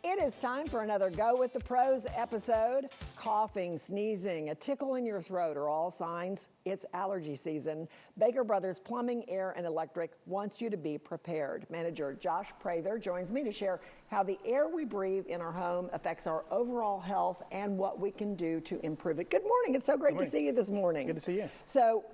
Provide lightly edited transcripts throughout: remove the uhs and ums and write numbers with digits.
It is time for another Go with the Pros episode. Coughing, sneezing, a tickle in your throat are all signs it's allergy season. Baker Brothers Plumbing, Air, and Electric wants you to be prepared. Manager Josh Prather joins me to share how the air we breathe in our home affects our overall health and what we can do to improve it. Good morning. It's so great to see you this morning. Good to see you. So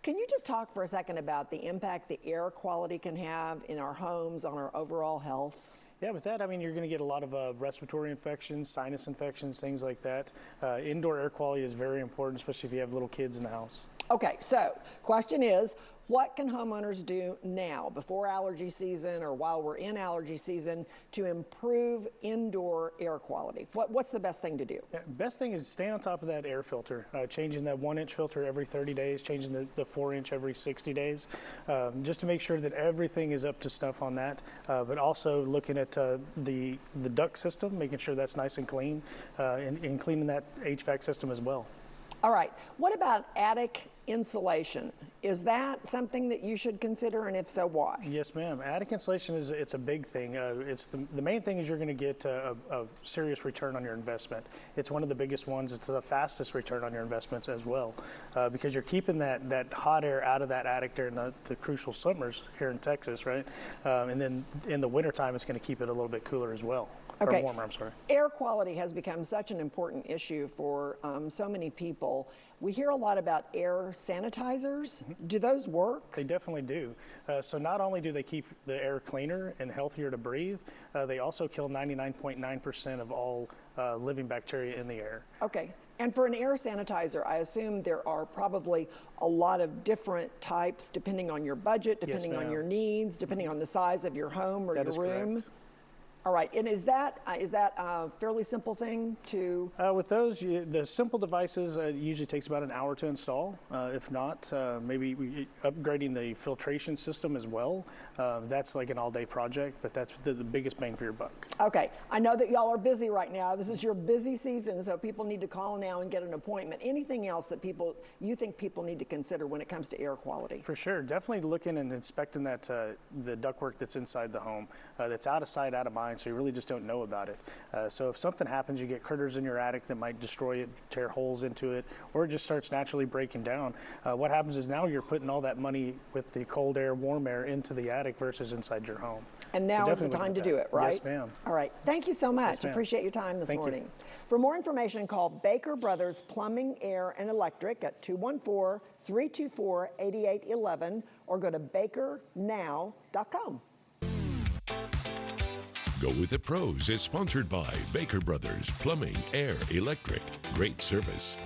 can you just talk for a second about the impact the air quality can have in our homes on our overall health? Yeah, with that, I mean, you're going to get a lot of respiratory infections, sinus infections, things like that. Indoor air quality is very important, especially if you have little kids in the house. Okay, so question is, what can homeowners do now, before allergy season or while we're in allergy season, to improve indoor air quality? What's the best thing to do? Yeah, best thing is stay on top of that air filter, changing that 1-inch filter every 30 days, changing the 4-inch every 60 days, just to make sure that everything is up to snuff on that, but also looking at the duct system, making sure that's nice and clean, and cleaning that HVAC system as well. All right, what about attic insulation? Is that something that you should consider, and if so, why? Yes, ma'am. Attic insulation it's a big thing. It's the main thing is you're going to get a serious return on your investment. It's one of the biggest ones. It's the fastest return on your investments as well, because you're keeping that hot air out of that attic during the crucial summers here in Texas, right? And then in the wintertime, it's going to keep it a little bit cooler as well. Okay. Or warmer, I'm sorry. Air quality has become such an important issue for so many people. We hear a lot about air sanitizers. Mm-hmm. Do those work? They definitely do. So not only do they keep the air cleaner and healthier to breathe, they also kill 99.9% of all living bacteria in the air. Okay. And for an air sanitizer, I assume there are probably a lot of different types depending on your budget, depending on your needs, depending on the size of your home or your room. Correct. All right, and is that a fairly simple thing to? With those, the simple devices usually takes about an hour to install. If not, maybe upgrading the filtration system as well. That's like an all-day project, but that's the biggest bang for your buck. Okay, I know that y'all are busy right now. This is your busy season, so people need to call now and get an appointment. Anything else that you think people need to consider when it comes to air quality? For sure, definitely looking and inspecting that the ductwork that's inside the home. That's out of sight, out of mind. So you really just don't know about it. So if something happens, you get critters in your attic that might destroy it, tear holes into it, or it just starts naturally breaking down. What happens is now you're putting all that money with the cold air, warm air into the attic versus inside your home. And now is the time to do it, right? Yes, ma'am. All right. Thank you so much. Yes, appreciate your time this morning. You. For more information, call Baker Brothers Plumbing, Air, and Electric at 214-324-8811 or go to bakernow.com. Go with the Pros is sponsored by Baker Brothers Plumbing, Air, Electric. Great service.